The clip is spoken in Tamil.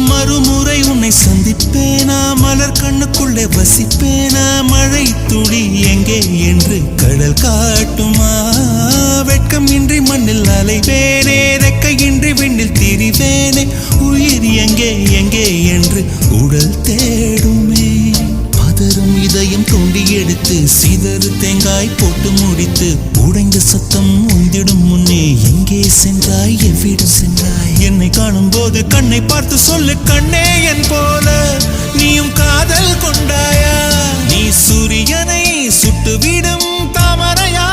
மறுமுறை உன்னை சந்திப்பேனா, மலர் கண்ணுக்குள்ளே வசிப்பேனா, மழை துளி எங்கே என்று கடல் காட்டுமா, வெட்கம் இன்றி மண்ணில் அலைவேனே, ரெக்கையின்றி விண்ணில் திரிவேனே, உயிர் எங்கே எங்கே என்று உடல் தேடுமே. பதறும் இதயம் தோண்டி எடுத்து சிதறு தேங்காய் போட்டு முடித்து உடைந்த சத்தம் உந்திடும் முன்னே எங்கே சென்றாய், எவ்விடம் சென்றாய், என்னை காணும் போது கண்ணை பார்த்து சொல்லு கண்ணே என் போல நீயும் காதல் கொண்டாயா, நீ சூரியனை சுட்டுவிடும் தாமரையா.